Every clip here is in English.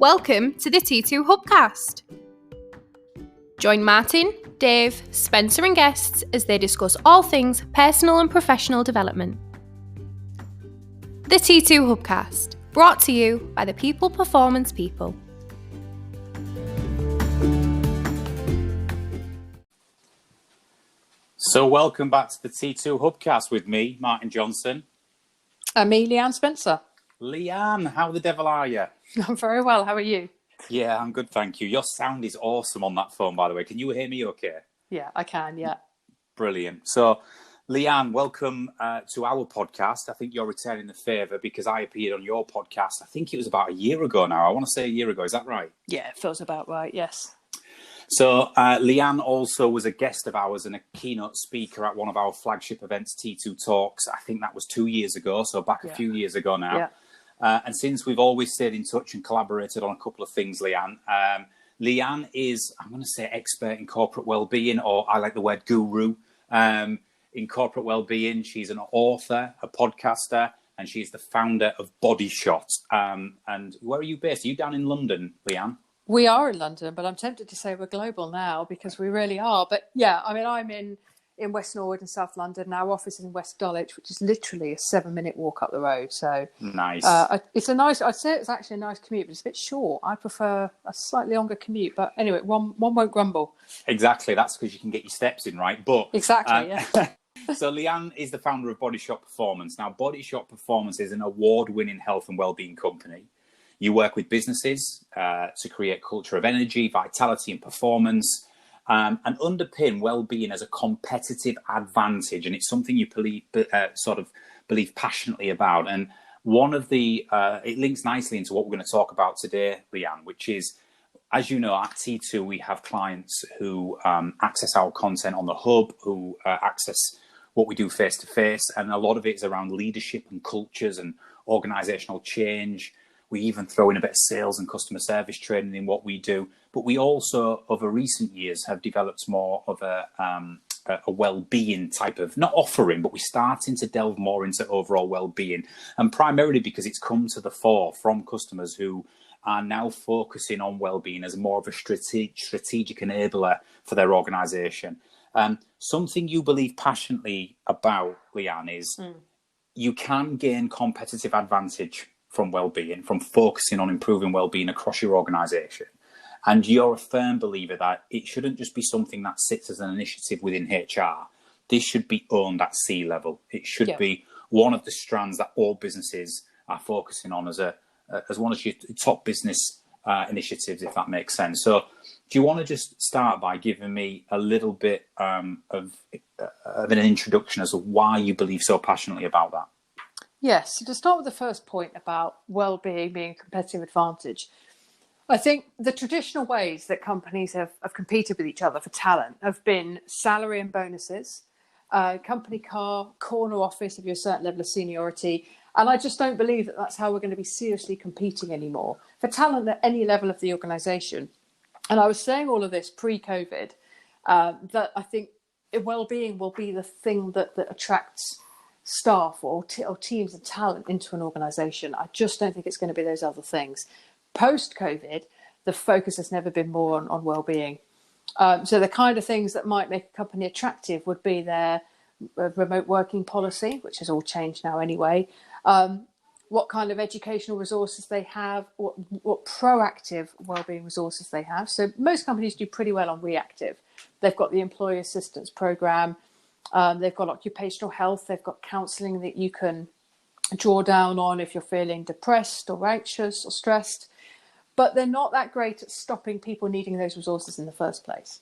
Welcome to the T2 Hubcast. Join Martin, Dave, Spencer and guests as they discuss all things personal and professional development. The T2 Hubcast, brought to you by the People Performance People. So welcome back to the T2 Hubcast with me, Martin Johnson. And me, Leanne Spencer. Leanne, how the devil are you? I'm very well. How are you? Yeah, I'm good, thank you. Your sound is awesome on that phone, by the way. Can you hear me okay? Yeah, I can, yeah. Brilliant. So, Leanne, welcome to our podcast. I think you're returning the favour because I appeared on your podcast, I think it was about a year ago now. I want to say a year ago. Is that right? Yeah, it feels about right, yes. So, Leanne also was a guest of ours and a keynote speaker at one of our flagship events, T2 Talks. I think that was 2 years ago, so back a few years ago now. Yeah. And since we've always stayed in touch and collaborated on a couple of things, Leanne, Leanne is, I'm going to say, expert in corporate wellbeing, or I like the word guru in corporate wellbeing. She's an author, a podcaster, and she's the founder of Bodyshot. And where are you based? Are you down in London, Leanne? We are in London, but I'm tempted to say we're global now because we really are. But yeah, I mean, I'm in West Norwood in South London. Our office is in West Dulwich, which is literally a 7-minute walk up the road. So nice. I'd say it's actually a nice commute, but it's a bit short. I prefer a slightly longer commute. But anyway, one won't grumble. Exactly. That's because you can get your steps in, right? But exactly, yeah. So Leanne is the founder of Bodyshot Performance. Now, Bodyshot Performance is an award-winning health and wellbeing company. You work with businesses to create a culture of energy, vitality and performance, and underpin well-being as a competitive advantage. And it's something you believe passionately about. And one of the, it links nicely into what we're going to talk about today, Leanne, which is, as you know, at T2, we have clients who access our content on the hub, who access what we do face-to-face. And a lot of it is around leadership and cultures and organizational change. We even throw in a bit of sales and customer service training in what we do. But we also, over recent years, have developed more of a well-being type of, not offering, but we're starting to delve more into overall well-being. And primarily because it's come to the fore from customers who are now focusing on well-being as more of a strategic enabler for their organization. Something you believe passionately about, Leanne, is you can gain competitive advantage from well-being, from focusing on improving well-being across your organization. And you're a firm believer that it shouldn't just be something that sits as an initiative within HR. This should be owned at C-level. It should be one of the strands that all businesses are focusing on as one of your top business initiatives, if that makes sense. So do you want to just start by giving me a little bit of an introduction as to why you believe so passionately about that? Yes, so to start with the first point about well-being being a competitive advantage, I think the traditional ways that companies have competed with each other for talent have been salary and bonuses, company car, corner office if you're a certain level of seniority. And I just don't believe that that's how we're going to be seriously competing anymore for talent at any level of the organisation. And I was saying all of this pre-COVID, that I think well-being will be the thing that attracts staff or teams of talent into an organisation. I just don't think it's going to be those other things. Post-COVID, the focus has never been more on well-being. So the kind of things that might make a company attractive would be their remote working policy, which has all changed now anyway, what kind of educational resources they have, what proactive wellbeing resources they have. So most companies do pretty well on reactive. They've got the employee assistance program, they've got occupational health, they've got counselling that you can draw down on if you're feeling depressed or anxious or stressed. But they're not that great at stopping people needing those resources in the first place.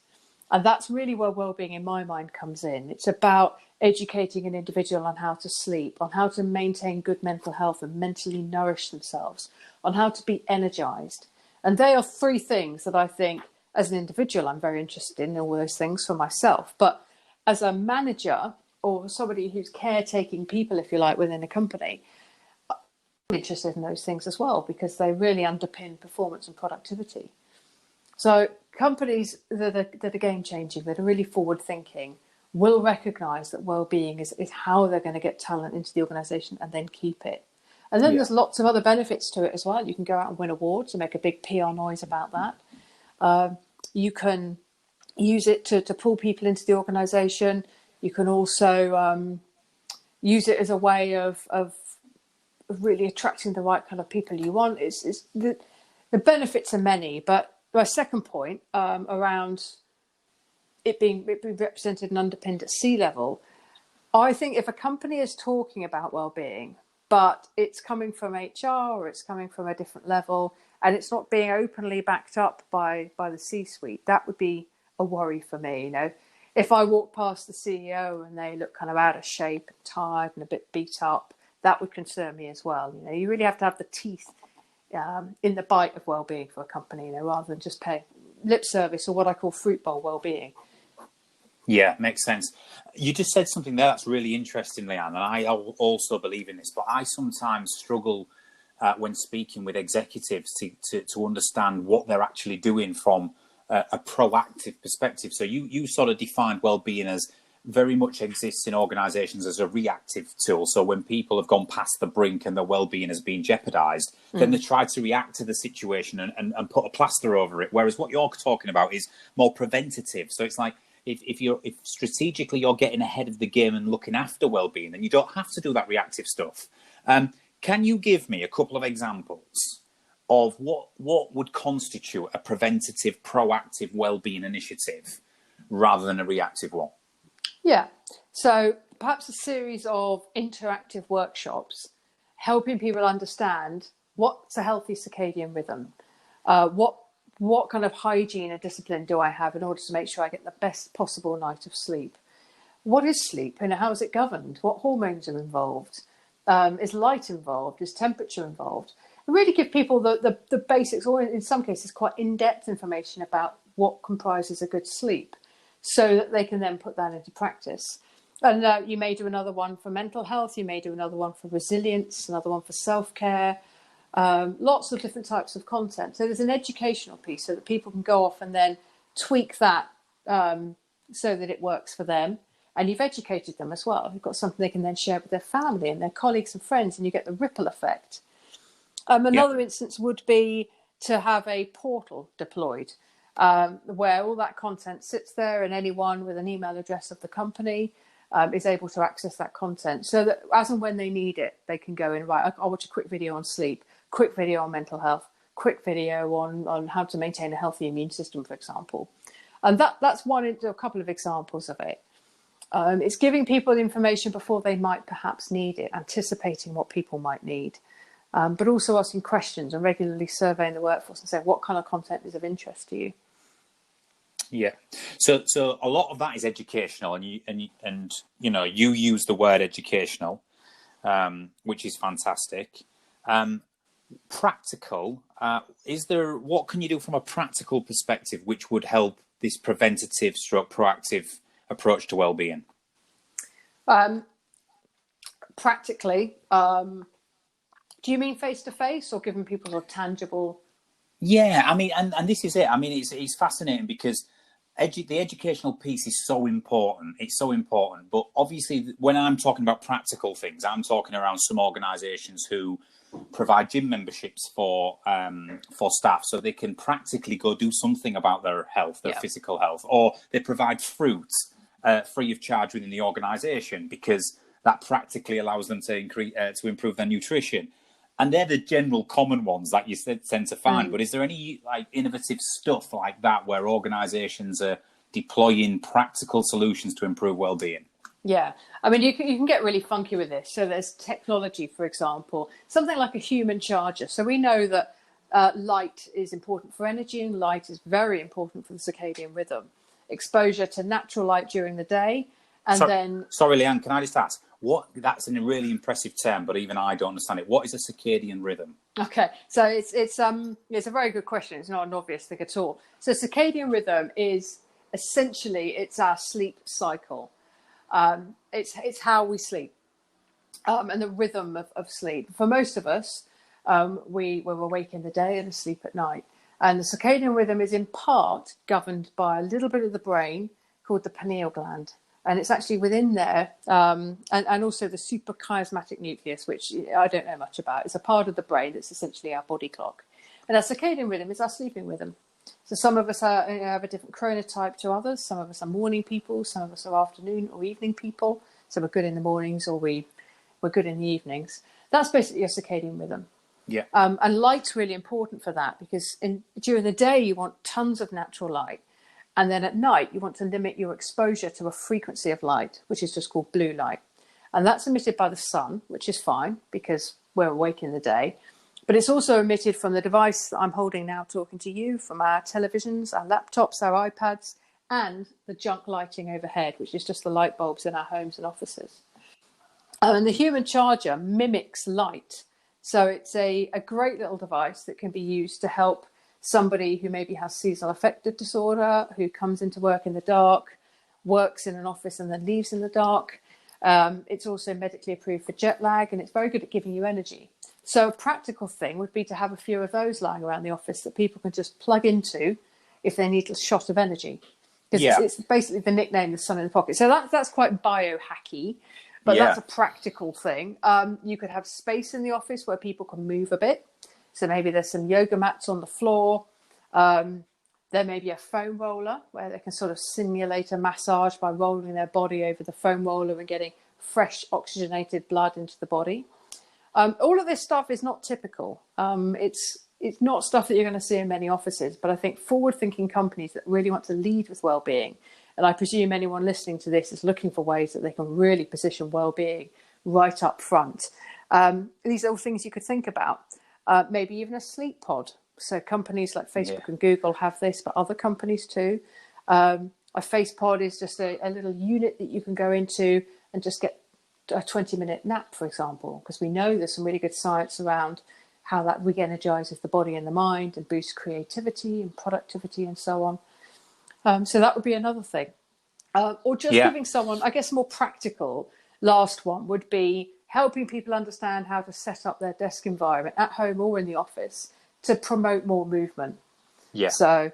And that's really where wellbeing, in my mind, comes in. It's about educating an individual on how to sleep, on how to maintain good mental health and mentally nourish themselves, on how to be energized. And they are three things that I think, as an individual, I'm very interested in all those things for myself. But as a manager or somebody who's caretaking people, if you like, within a company, I'm interested in those things as well because they really underpin performance and productivity. So companies that are game-changing, that are really forward-thinking, will recognise that well-being is how they're going to get talent into the organisation and then keep it. And then there's lots of other benefits to it as well. You can go out and win awards and make a big PR noise about that. You can use it to pull people into the organisation. You can also use it as a way of really attracting the right kind of people you want. It's the benefits are many, but my second point around it being represented and underpinned at sea level, I think if a company is talking about well-being, but it's coming from HR or it's coming from a different level, and it's not being openly backed up by the C-suite, that would be a worry for me. You know, if I walk past the CEO and they look kind of out of shape and tired and a bit beat up, that would concern me as well. You know, you really have to have the teeth in the bite of well-being for a company, you know, rather than just pay lip service or what I call fruit bowl well-being. Yeah, makes sense. You just said something there that's really interesting, Leanne, and I also believe in this, but I sometimes struggle when speaking with executives to understand what they're actually doing from a proactive perspective. So you sort of defined well-being as very much exists in organisations as a reactive tool. So when people have gone past the brink and their well-being has been jeopardised, then they try to react to the situation and put a plaster over it. Whereas what you're talking about is more preventative. So it's like, if strategically you're getting ahead of the game and looking after well-being, then you don't have to do that reactive stuff. Can you give me a couple of examples of what would constitute a preventative, proactive well-being initiative rather than a reactive one? Yeah. So perhaps a series of interactive workshops helping people understand what's a healthy circadian rhythm, what kind of hygiene and discipline do I have in order to make sure I get the best possible night of sleep? What is sleep and how is it governed? What hormones are involved? Is light involved? Is temperature involved? And really give people the basics, or in some cases quite in-depth information about what comprises a good sleep, so that they can then put that into practice. And you may do another one for mental health, you may do another one for resilience, another one for self-care, lots of different types of content. So there's an educational piece so that people can go off and then tweak that so that it works for them. And you've educated them as well. You've got something they can then share with their family and their colleagues and friends, and you get the ripple effect. Another instance would be to have a portal deployed where all that content sits there, and anyone with an email address of the company is able to access that content, so that as and when they need it, they can go in, right, I'll watch a quick video on sleep, quick video on mental health, quick video on how to maintain a healthy immune system, for example. And that's a couple of examples of it. It's giving people information before they might perhaps need it, anticipating what people might need, but also asking questions and regularly surveying the workforce and saying what kind of content is of interest to you. Yeah, so a lot of that is educational, and you use the word educational, which is fantastic. Practical, what can you do from a practical perspective which would help this preventative / proactive approach to well-being? Practically, do you mean face-to-face or giving people a tangible? Yeah, I mean, and this is it. I mean, it's fascinating because the educational piece is so important. It's so important. But obviously, when I'm talking about practical things, I'm talking around some organisations who provide gym memberships for staff, so they can practically go do something about their health, their physical health, or they provide fruit free of charge within the organisation because that practically allows them to improve their nutrition. And they're the general common ones that you tend to find. But is there any like innovative stuff like that where organisations are deploying practical solutions to improve well-being? Yeah, I mean, you can get really funky with this. So there's technology, for example, something like a human charger. So we know that light is important for energy, and light is very important for the circadian rhythm. Exposure to natural light during the day, and then... Sorry, Leanne, can I just ask? That's a really impressive term, but even I don't understand it. What is a circadian rhythm? Okay, so it's a very good question. It's not an obvious thing at all. So circadian rhythm is essentially it's our sleep cycle. It's how we sleep, and the rhythm of sleep. For most of us, we're awake in the day and asleep at night. And the circadian rhythm is in part governed by a little bit of the brain called the pineal gland. And it's actually within there, and also the suprachiasmatic nucleus, which I don't know much about. It's a part of the brain that's essentially our body clock. And our circadian rhythm is our sleeping rhythm. So some of us have a different chronotype to others. Some of us are morning people. Some of us are afternoon or evening people. So we're good in the mornings, or we're good in the evenings. That's basically your circadian rhythm. Yeah. And light's really important for that, because during the day you want tons of natural light. And then at night, you want to limit your exposure to a frequency of light, which is just called blue light. And that's emitted by the sun, which is fine because we're awake in the day. But it's also emitted from the device that I'm holding now talking to you, from our televisions, our laptops, our iPads, and the junk lighting overhead, which is just the light bulbs in our homes and offices. And the human charger mimics light. So it's a great little device that can be used to help somebody who maybe has seasonal affective disorder, who comes into work in the dark, works in an office and then leaves in the dark. It's also medically approved for jet lag, and it's very good at giving you energy. So a practical thing would be to have a few of those lying around the office that people can just plug into if they need a shot of energy. Because it's basically the nickname, the sun in the pocket. So that's quite biohacky, but that's a practical thing. You could have space in the office where people can move a bit. So maybe there's some yoga mats on the floor. There may be a foam roller where they can sort of simulate a massage by rolling their body over the foam roller and getting fresh oxygenated blood into the body. All of this stuff is not typical. It's not stuff that you're going to see in many offices, but I think forward-thinking companies that really want to lead with well-being, and I presume anyone listening to this is looking for ways that they can really position well-being right up front. These are all things you could think about. Maybe even a sleep pod. So companies like Facebook and Google have this, but other companies too. A face pod is just a little unit that you can go into and just get a 20-minute nap, for example, because we know there's some really good science around how that re-energizes the body and the mind and boosts creativity and productivity and so on. So that would be another thing. Or just giving someone, I guess, more practical. Last one would be helping people understand how to set up their desk environment at home or in the office to promote more movement. Yeah. So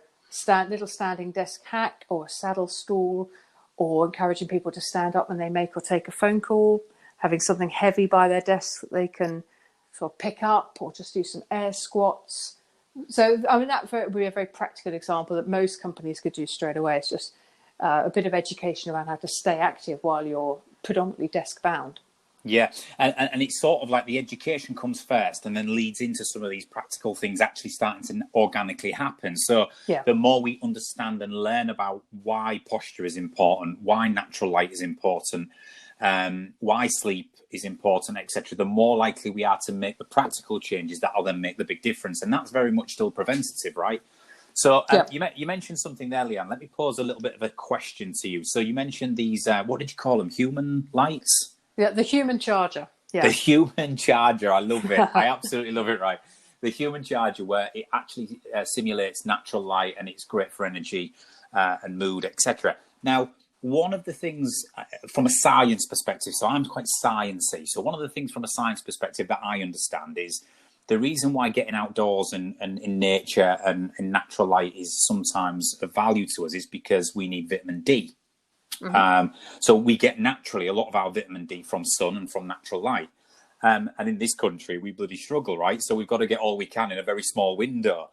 little standing desk hack or a saddle stool, or encouraging people to stand up when they make or take a phone call, having something heavy by their desk that they can sort of pick up, or just do some air squats. So, I mean, that would be a very practical example that most companies could do straight away. It's just a bit of education around how to stay active while you're predominantly desk bound. Yeah, and it's sort of like the education comes first and then leads into some of these practical things actually starting to organically happen. So the more we understand and learn about why posture is important, why natural light is important, why sleep is important, etc., the more likely we are to make the practical changes that'll then make the big difference. And that's very much still preventative, right? So you mentioned something there, Leanne. Let me pose a little bit of a question to you. So you mentioned these, what did you call them? Human lights? Yeah, the human charger. Yeah. The human charger. I love it. I absolutely love it, right? The human charger, where it actually simulates natural light and it's great for energy and mood, etc. Now, one of the things from a science perspective, so I'm quite sciencey. So one of the things from a science perspective that I understand is the reason why getting outdoors and in nature and in natural light is sometimes of value to us is because we need vitamin D. Mm-hmm. So we get naturally a lot of our vitamin D from sun and from natural light. And in this country, we bloody struggle, right? So we've got to get all we can in a very small window.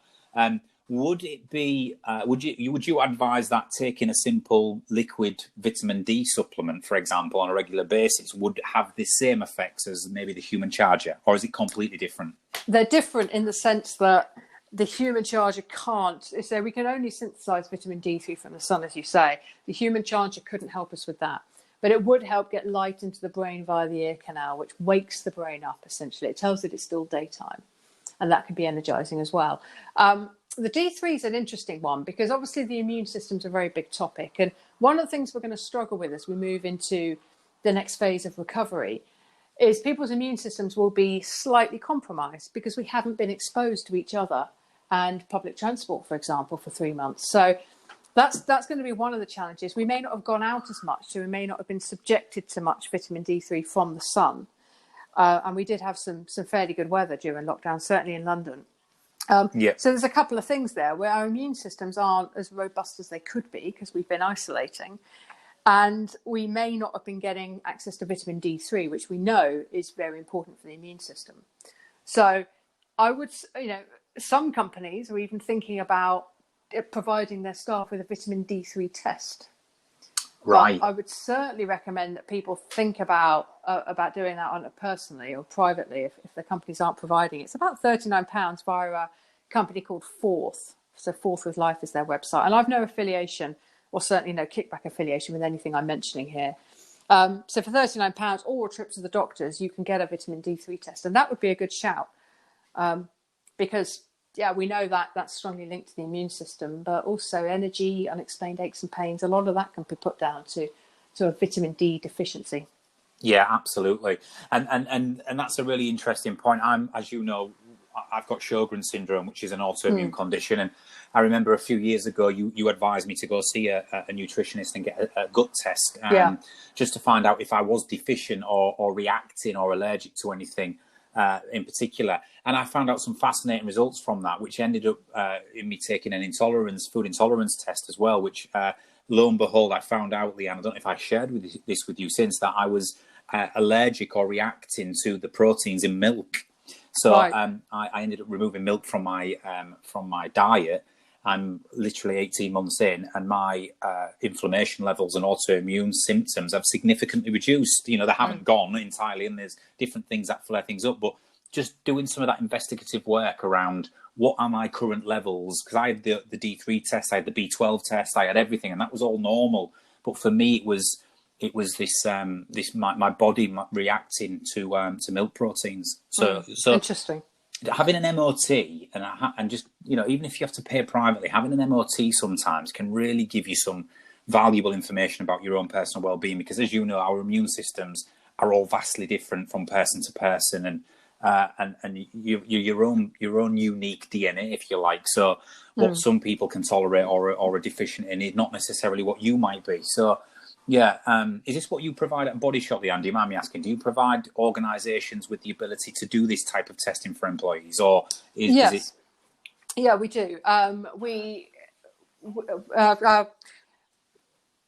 Would it be, would you advise that taking a simple liquid vitamin D supplement, for example, on a regular basis would have the same effects as maybe the human charger, or is it completely different? They're different in the sense that the human charger can't. So we can only synthesize vitamin D3 from the sun, as you say. The human charger couldn't help us with that. But it would help get light into the brain via the ear canal, which wakes the brain up, essentially. It tells it it's still daytime. And that can be energizing as well. The D3 is an interesting one because obviously the immune system is a very big topic. And one of the things we're going to struggle with as we move into the next phase of recovery is people's immune systems will be slightly compromised because we haven't been exposed to each other and public transport, for example, for 3 months. So that's going to be one of the challenges. We may not have gone out as much, so we may not have been subjected to much vitamin D3 from the sun. And we did have some fairly good weather during lockdown, certainly in London. So there's a couple of things there where our immune systems aren't as robust as they could be because we've been isolating. And we may not have been getting access to vitamin D3, which we know is very important for the immune system. So I would, some companies are even thinking about providing their staff with a vitamin D3 test. Right. But I would certainly recommend that people think about doing that personally or privately if the companies aren't providing it. It's about £39 via a company called Forth. So Forth with Life is their website. And I've no affiliation, or certainly no kickback affiliation with anything I'm mentioning here. So for £39 or a trip to the doctors, you can get a vitamin D3 test. And that would be a good shout because, we know that that's strongly linked to the immune system, but also energy, unexplained aches and pains. A lot of that can be put down to a vitamin D deficiency. Yeah, absolutely. And that's a really interesting point. As you know, I've got Sjogren's syndrome, which is an autoimmune condition. And I remember a few years ago, you advised me to go see a nutritionist and get a gut test just to find out if I was deficient or reacting or allergic to anything in particular. And I found out some fascinating results from that, which ended up in me taking an food intolerance test as well, which lo and behold, I found out, Leanne, I don't know if I shared this with you since, that I was allergic or reacting to the proteins in milk. So I ended up removing milk from my diet. I'm literally 18 months in, and my inflammation levels and autoimmune symptoms have significantly reduced. They haven't gone entirely, and there's different things that flare things up. But just doing some of that investigative work around what are my current levels, because I had the D3 test, I had the B12 test, I had everything, and that was all normal. But for me, it was this my body reacting to milk proteins. So interesting. Having an MOT and just, even if you have to pay privately, having an MOT sometimes can really give you some valuable information about your own personal well-being, because, as you know, our immune systems are all vastly different from person to person, and your own unique DNA, if you like. So what some people can tolerate or are deficient in is not necessarily what you might be. So is this what you provide at Bodyshot, Leanne? Do you mind me asking? Do you provide organisations with the ability to do this type of testing for employees, or is it? Yeah, we do.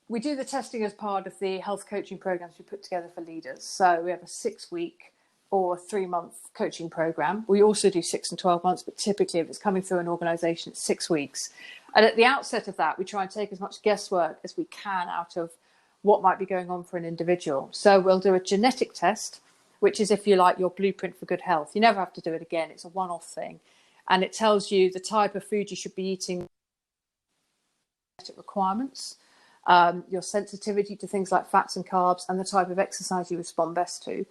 We do the testing as part of the health coaching programs we put together for leaders. So we have a 6-week or 3-month coaching program. We also do 6 and 12 months, but typically if it's coming through an organisation, it's 6 weeks. And at the outset of that, we try and take as much guesswork as we can out of what might be going on for an individual. So we'll do a genetic test, which is, if you like, your blueprint for good health. You never have to do it again. It's a one-off thing. And it tells you the type of food you should be eating, requirements, your sensitivity to things like fats and carbs, and the type of exercise you respond best to.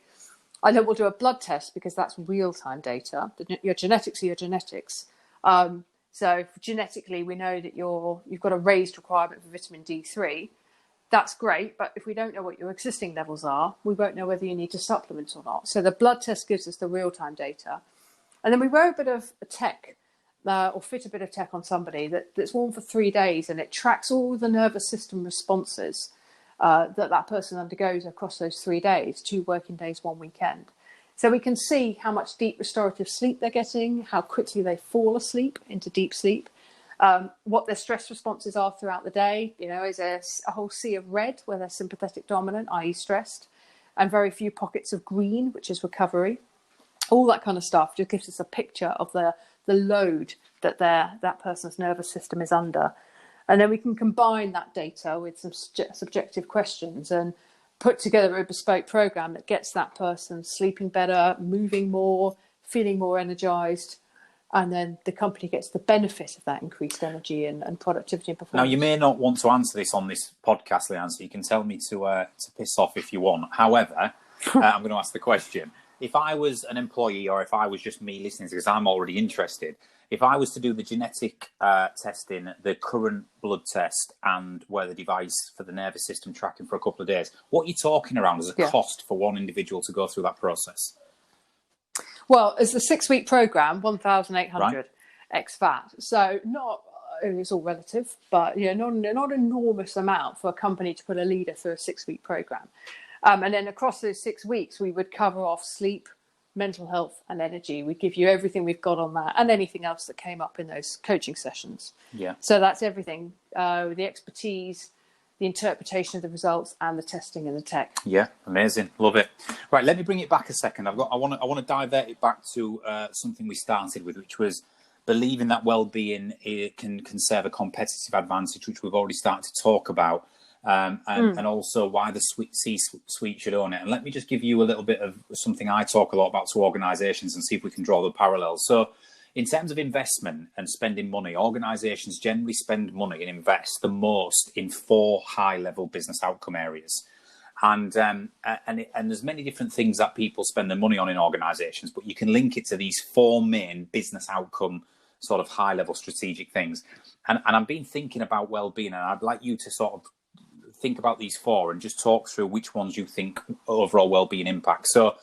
And then we'll do a blood test, because that's real-time data. Your genetics are your genetics. So genetically, we know that you've got a raised requirement for vitamin D3. That's great, but if we don't know what your existing levels are, we won't know whether you need to supplement or not. So the blood test gives us the real-time data. And then we wear a bit of tech, or fit a bit of tech on somebody that's worn for 3 days, and it tracks all the nervous system responses that person undergoes across those 3 days, 2 working days, 1 weekend. So we can see how much deep restorative sleep they're getting, how quickly they fall asleep into deep sleep, what their stress responses are throughout the day. Is there a whole sea of red where they're sympathetic dominant, i.e. stressed, and very few pockets of green, which is recovery. All that kind of stuff just gives us a picture of the load that that person's nervous system is under. And then we can combine that data with some subjective questions and put together a bespoke program that gets that person sleeping better, moving more, feeling more energized. And then the company gets the benefit of that increased energy and productivity and performance. Now, you may not want to answer this on this podcast, Leanne, so you can tell me to piss off if you want. However, I'm going to ask the question. If I was an employee, or if I was just me listening, because I'm already interested, if I was to do the genetic testing, the current blood test, and wear the device for the nervous system tracking for a couple of days, what are you talking around as a cost for one individual to go through that process? Well, as the 6-week program, 1,800 ex-VAT. So it's all relative, but not an enormous amount for a company to put a leader through a 6-week program. And then across those 6 weeks, we would cover off sleep, mental health, and energy. We give you everything we've got on that, and anything else that came up in those coaching sessions. Yeah. So that's everything: the expertise, the interpretation of the results, and the testing and the tech. Yeah, amazing, love it. Right, let me bring it back a second. I want to divert it back to something we started with, which was believing that well-being can serve a competitive advantage, which we've already started to talk about, and also why the C-suite should own it. And let me just give you a little bit of something I talk a lot about to organisations and see if we can draw the parallels. So in terms of investment and spending money, organisations generally spend money and invest the most in 4 high-level business outcome areas. And there's many different things that people spend their money on in organisations, but you can link it to these 4 main business outcome sort of high-level strategic things. And I've been thinking about well-being, and I'd like you to sort of think about these 4 and just talk through which ones you think overall well-being impact. So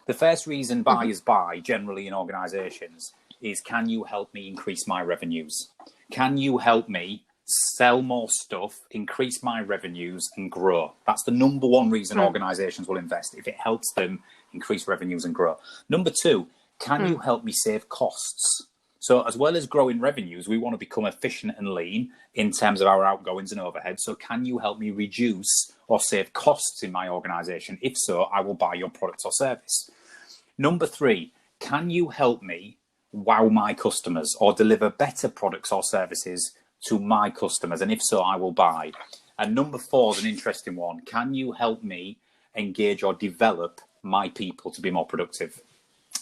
the first reason buyers buy generally in organisations is, can you help me increase my revenues? Can you help me sell more stuff, increase my revenues and grow? That's the number one reason organisations will invest, if it helps them increase revenues and grow. Number 2, can you help me save costs? So as well as growing revenues, we want to become efficient and lean in terms of our outgoings and overheads. So can you help me reduce or save costs in my organisation? If so, I will buy your product or service. Number 3, can you help me wow my customers or deliver better products or services to my customers? And if so, I will buy. And number 4 is an interesting one. Can you help me engage or develop my people to be more productive?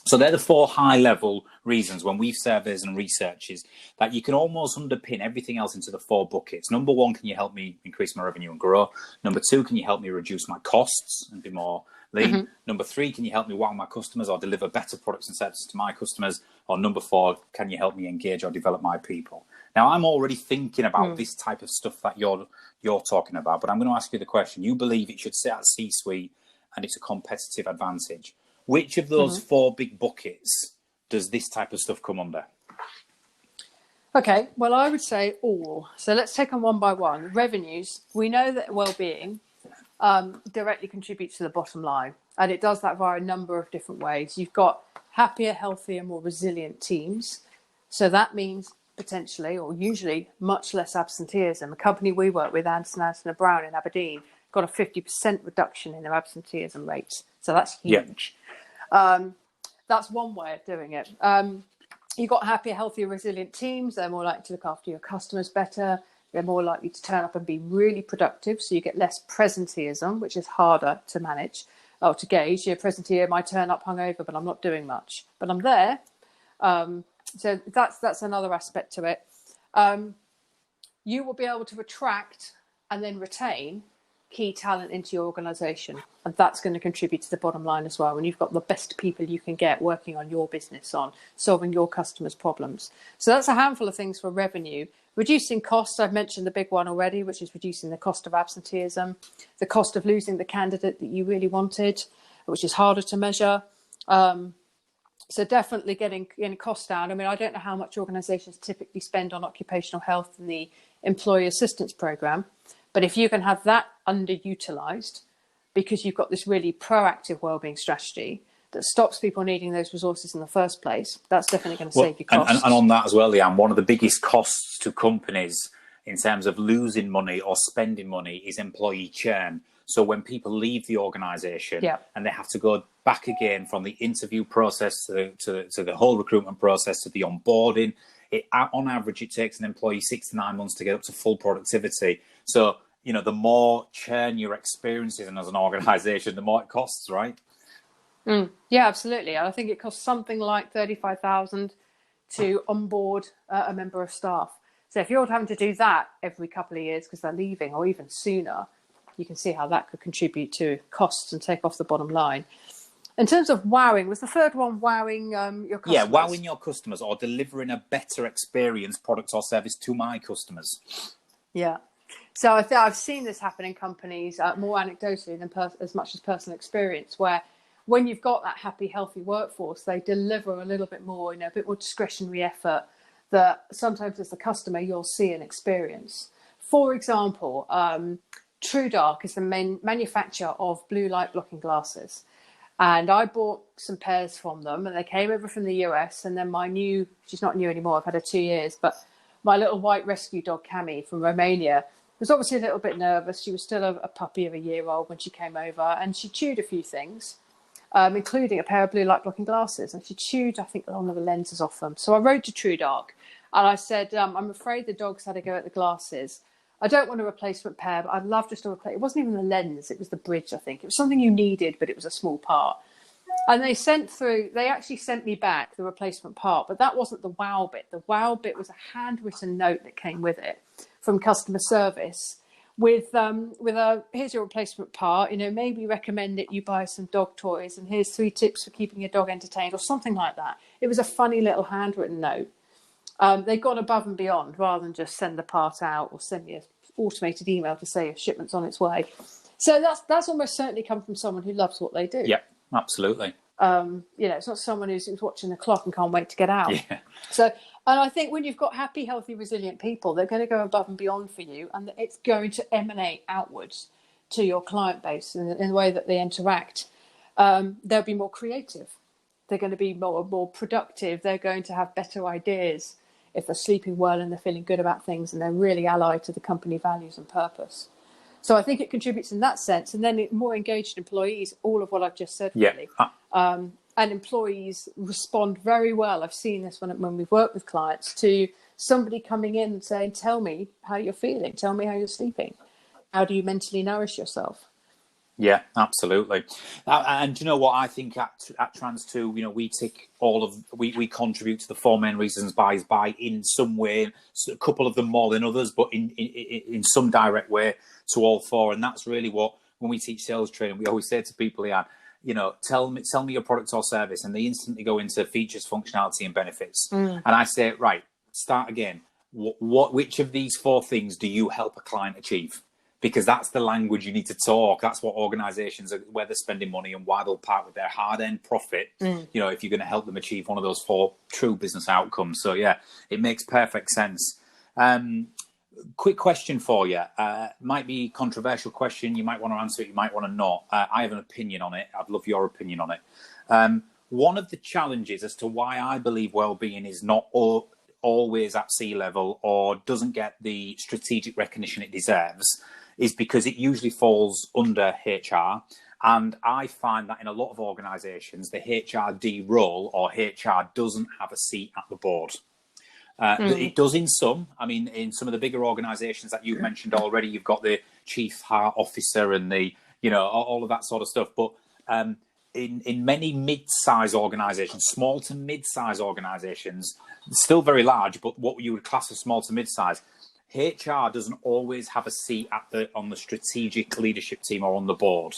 So they're the 4 high-level reasons when we've surveys and researches that you can almost underpin everything else into the 4 buckets. Number 1, can you help me increase my revenue and grow? Number 2, can you help me reduce my costs and be more lean? Number 3, can you help me wow my customers or deliver better products and services to my customers? Or number 4, can you help me engage or develop my people? Now, I'm already thinking about this type of stuff that you're talking about, but I'm going to ask you the question. You believe it should sit at C-suite and it's a competitive advantage. Which of those 4 big buckets does this type of stuff come under? Okay, well, I would say all. So let's take them one by one. Revenues. We know that well-being directly contributes to the bottom line, and it does that via a number of different ways. You've got happier, healthier, more resilient teams. So that means potentially, or usually, much less absenteeism. A company we work with, Anderson & Brown in Aberdeen, got a 50% reduction in their absenteeism rates. So that's huge. That's one way of doing it. You've got happier, healthier, resilient teams. They're more likely to look after your customers better. They're more likely to turn up and be really productive. So you get less presenteeism, which is harder to manage or to gauge. Your presenteeism might turn up hungover, but I'm not doing much. But I'm there. So that's another aspect to it. You will be able to attract and then retain key talent into your organisation, and that's going to contribute to the bottom line as well. When you've got the best people you can get working on your business, on solving your customers' problems. So that's a handful of things for revenue. Reducing costs, I've mentioned the big one already, which is reducing the cost of absenteeism, the cost of losing the candidate that you really wanted, which is harder to measure. So definitely getting costs down. I mean, I don't know how much organisations typically spend on occupational health and the employee assistance programme, but if you can have that underutilised because you've got this really proactive wellbeing strategy that stops people needing those resources in the first place, that's definitely going to save you costs. And on that as well, Leanne, one of the biggest costs to companies in terms of losing money or spending money is employee churn. So when people leave the organisation and they have to go back again from the interview process to the whole recruitment process to the onboarding, on average, it takes an employee 6 to 9 months to get up to full productivity. So, you know, the more churn you're experiencing as an organisation, the more it costs, right? Yeah, absolutely. I think it costs something like $35,000 to onboard a member of staff. So if you're having to do that every couple of years because they're leaving, or even sooner, you can see how that could contribute to costs and take off the bottom line. In terms of wowing, was the third one wowing your customers? Yeah, wowing your customers or delivering a better experience, product or service to my customers. Yeah. So I've seen this happen in companies more anecdotally than as much as personal experience, where when you've got that happy, healthy workforce, they deliver a little bit more, a bit more discretionary effort that sometimes as the customer you'll see and experience. For example, TrueDark is the main manufacturer of blue light blocking glasses. And I bought some pairs from them, and they came over from the US. And then she's not new anymore, I've had her 2 years, but my little white rescue dog, Cammy, from Romania, was obviously a little bit nervous. She was still a puppy of a year old when she came over, and she chewed a few things, including a pair of blue light blocking glasses. And she chewed, I think, one of the lenses off them. So I wrote to TrueDark and I said, I'm afraid the dog's had a go at the glasses. I don't want a replacement pair, but I'd love just to replace. It wasn't even the lens, it was the bridge, I think. It was something you needed, but it was a small part. And they actually sent me back the replacement part, but that wasn't the wow bit. The wow bit was a handwritten note that came with it from customer service with a, here's your replacement part, maybe recommend that you buy some dog toys, and here's 3 tips for keeping your dog entertained, or something like that. It was a funny little handwritten note. They've gone above and beyond rather than just send the part out or send me an automated email to say a shipment's on its way. So that's almost certainly come from someone who loves what they do. Yeah, absolutely. It's not someone who's watching the clock and can't wait to get out. Yeah. So, and I think when you've got happy, healthy, resilient people, they're going to go above and beyond for you, and it's going to emanate outwards to your client base in the way that they interact. They'll be more creative. They're going to be more productive. They're going to have better ideas if they're sleeping well and they're feeling good about things, and they're really allied to the company values and purpose. So I think it contributes in that sense. And then more engaged employees, all of what I've just said, really. Yeah. And employees respond very well. I've seen this when we've worked with clients, to somebody coming in and saying, tell me how you're feeling. Tell me how you're sleeping. How do you mentally nourish yourself? Yeah, absolutely. And you know what, I think at Trans2, we tick we contribute to the 4 main reasons by in some way, a couple of them more than others, but in some direct way to all 4. And that's really what, when we teach sales training, we always say to people, tell me your product or service, and they instantly go into features, functionality and benefits. And I say, right, start again. Which of these 4 things do you help a client achieve? Because that's the language you need to talk. That's what organizations are, where they're spending money and why they'll part with their hard-earned profit, if you're going to help them achieve one of those 4 true business outcomes. So, yeah, it makes perfect sense. Quick question for you. Might be a controversial question. You might want to answer it. You might want to not. I have an opinion on it. I'd love your opinion on it. One of the challenges as to why I believe wellbeing is not always at sea level or doesn't get the strategic recognition it deserves is because it usually falls under HR. And I find that in a lot of organizations, the HRD role or HR doesn't have a seat at the board. It does in some. I mean, in some of the bigger organizations that you've mentioned already, you've got the chief heart officer and the, all of that sort of stuff. But in many mid-size organizations, small to mid-size organizations, still very large, but what you would class as small to mid-size, HR doesn't always have a seat on the strategic leadership team or on the board.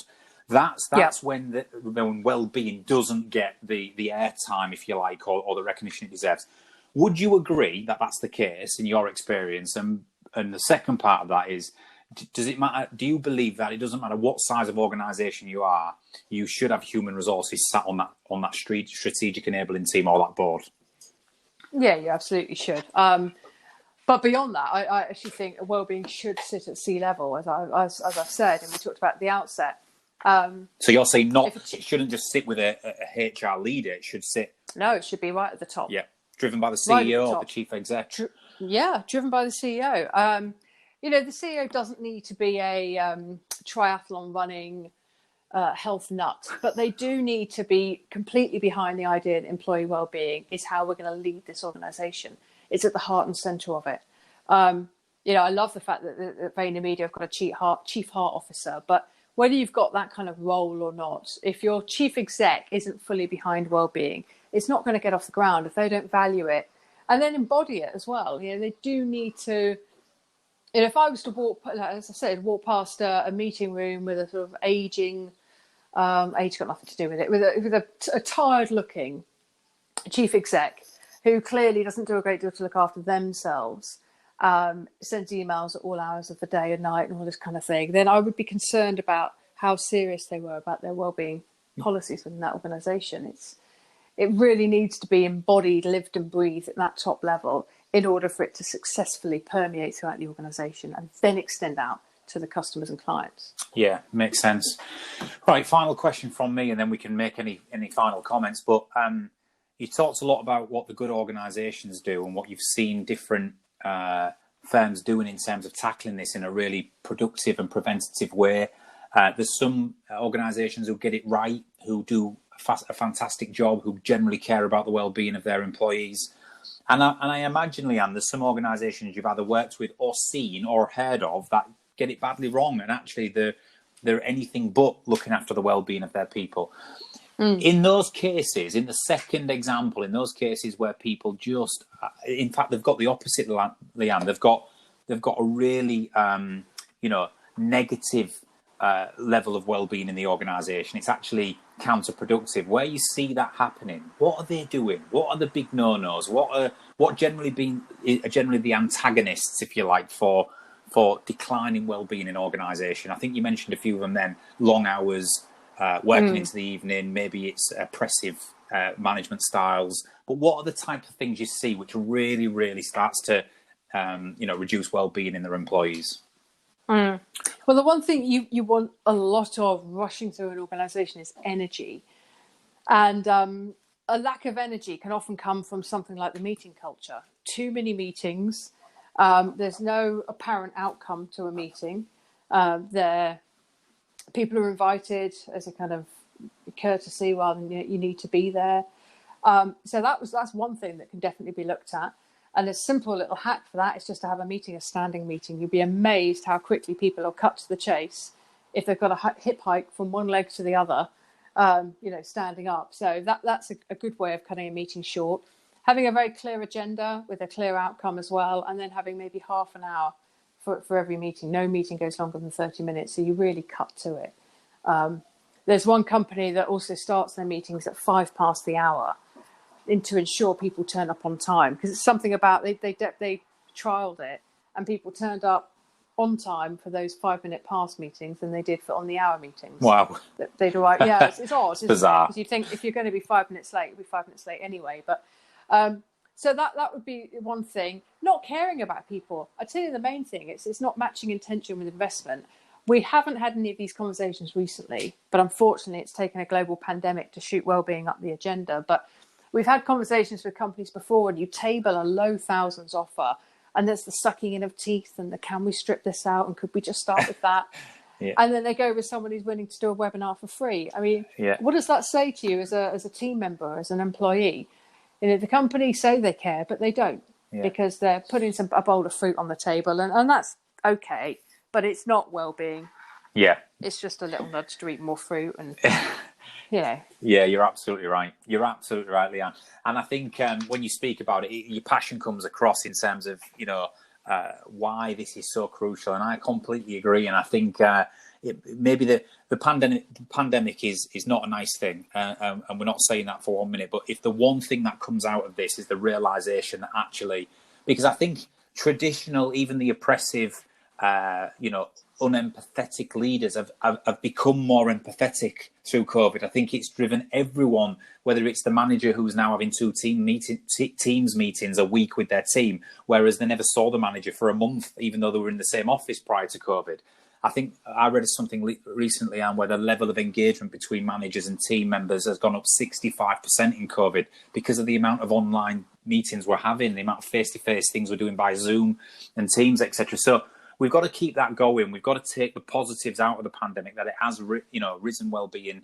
That's when well-being doesn't get the airtime, if you like, or the recognition it deserves. Would you agree that that's the case in your experience? And the second part of that is, does it matter? Do you believe that it doesn't matter what size of organisation you are, you should have human resources sat on that strategic enabling team or that board? Yeah, you absolutely should. But beyond that, I actually think wellbeing should sit at sea level, as I've said, and we talked about at the outset. So you're saying it shouldn't just sit with a HR leader; it should sit. No, it should be right at the top. Yeah, driven by the CEO or the chief exec. Driven by the CEO. The CEO doesn't need to be a triathlon running health nut, but they do need to be completely behind the idea that employee well-being is how we're going to lead this organisation. It's at the heart and centre of it. I love the fact that VaynerMedia have got a chief heart officer, but whether you've got that kind of role or not, if your chief exec isn't fully behind well-being, it's not going to get off the ground if they don't value it and then embody it as well. They do need to. If I was to walk past a meeting room with a sort of aging, age got nothing to do with it, with a tired-looking chief exec who clearly doesn't do a great deal to look after themselves, sends emails at all hours of the day and night and all this kind of thing, then I would be concerned about how serious they were about their wellbeing policies within that organisation. It really needs to be embodied, lived and breathed at that top level in order for it to successfully permeate throughout the organisation and then extend out to the customers and clients. Yeah, makes sense. Right, final question from me, and then we can make any final comments. But you talked a lot about what the good organisations do and what you've seen different firms doing in terms of tackling this in a really productive and preventative way. There's some organisations who get it right, who do a fantastic job, who generally care about the well-being of their employees. And I imagine, Leanne, there's some organisations you've either worked with or seen or heard of that get it badly wrong, and actually they're anything but looking after the well-being of their people. In those cases, in the second example, in those cases where people just, in fact, they've got the opposite, Leanne. They've got a really, negative level of well-being in the organisation. It's actually counterproductive. Where you see that happening, what are they doing? What are the big no-nos? What generally the antagonists, if you like, for declining well-being in organisation? I think you mentioned a few of them then. Long hours, working into the evening, maybe it's oppressive management styles. But what are the type of things you see which really, really starts to reduce well-being in their employees? Well, the one thing you want a lot of rushing through an organisation is energy. And a lack of energy can often come from something like the meeting culture. Too many meetings. There's no apparent outcome to a meeting. People are invited as a kind of courtesy rather than you need to be there. So that's one thing that can definitely be looked at. And a simple little hack for that is just to have a standing meeting. You'd be amazed how quickly people will cut to the chase if they've got a hip hike from one leg to the other, standing up. So that's a good way of cutting a meeting short. Having a very clear agenda with a clear outcome as well, and then having maybe half an hour for every meeting. No meeting goes longer than 30 minutes, so you really cut to it. There's one company that also starts their meetings at 5 past the hour to ensure people turn up on time, because it's something about they trialed it and people turned up on time for those 5 minute past meetings than they did on the hour meetings. Wow. They'd arrive. Yeah, it's odd. It's bizarre. Because you think if you're going to be 5 minutes late, you'll be 5 minutes late anyway. But so that would be one thing. Not caring about people. I'd say the main thing it's not matching intention with investment. We haven't had any of these conversations recently, but unfortunately it's taken a global pandemic to shoot wellbeing up the agenda. But we've had conversations with companies before, and you table a low thousands offer, and there's the sucking in of teeth and the can we strip this out and could we just start with that? Yeah. And then they go with someone who's willing to do a webinar for free. I mean, What does that say to you as a team member, as an employee? The company say they care, but they don't, because they're putting a bowl of fruit on the table, and that's okay, but it's not well-being. Yeah, it's just a little nudge to eat more fruit and. Yeah, you're absolutely right. You're absolutely right, Leanne. And I think when you speak about it, your passion comes across in terms of, why this is so crucial. And I completely agree. And I think maybe the pandemic is not a nice thing. And we're not saying that for 1 minute. But if the one thing that comes out of this is the realization that actually, because I think traditional, even the oppressive, unempathetic leaders have become more empathetic through COVID. I think it's driven everyone, whether it's the manager who's now having 2 teams meetings a week with their team, whereas they never saw the manager for a month, even though they were in the same office prior to COVID. I think I read something recently, Anne, where the level of engagement between managers and team members has gone up 65% in COVID because of the amount of online meetings we're having, the amount of face-to-face things we're doing by Zoom and Teams, etc. So we've got to keep that going. We've got to take the positives out of the pandemic, that it has, risen well-being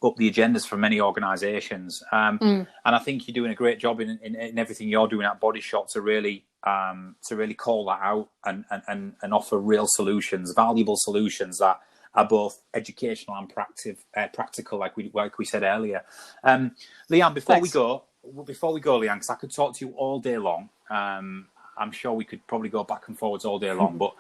up the agendas for many organisations. And I think you're doing a great job in everything you're doing at Bodyshot to really call that out and offer real solutions, valuable solutions that are both educational and practical, like we said earlier. Leanne, before we go, Leanne, because I could talk to you all day long. I'm sure we could probably go back and forwards all day long, but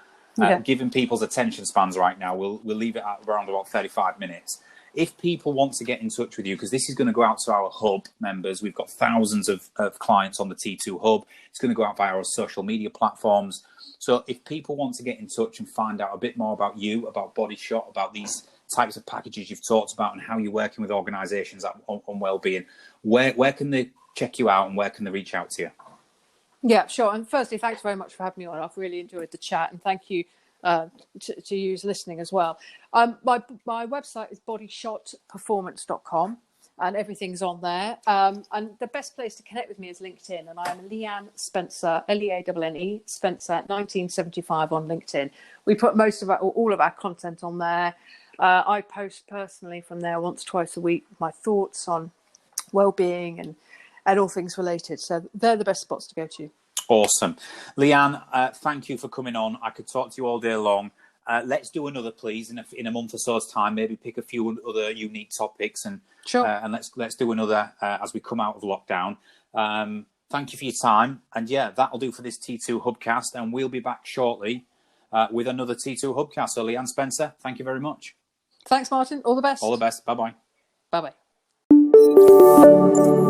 given people's attention spans right now, we'll leave it at around about 35 minutes. If people want to get in touch with you, because this is going to go out to our hub members, we've got thousands of clients on the T2 hub. It's going to go out via our social media platforms. So if people want to get in touch and find out a bit more about you, about Bodyshot, about these types of packages you've talked about and how you're working with organisations on wellbeing, where can they check you out and where can they reach out to you? Yeah, sure. And firstly, thanks very much for having me on. I've really enjoyed the chat, and thank you to you listening as well. My website is bodyshotperformance.com. and everything's on there. And the best place to connect with me is LinkedIn, and I am Leanne Spencer, Leanne Spencer, 1975 on LinkedIn. We put all of our content on there. I post personally from there once, twice a week with my thoughts on well-being and all things related. So they're the best spots to go to. Awesome. Leanne, thank you for coming on. I could talk to you all day long. Let's do another, please, in a month or so's time. Maybe pick a few other unique topics, and sure. And let's do another as we come out of lockdown. Thank you for your time, and yeah, that'll do for this T2 Hubcast, and we'll be back shortly with another T2 Hubcast. So, Leanne Spencer, thank you very much. Thanks, Martin. All the best. All the best. Bye bye. Bye bye.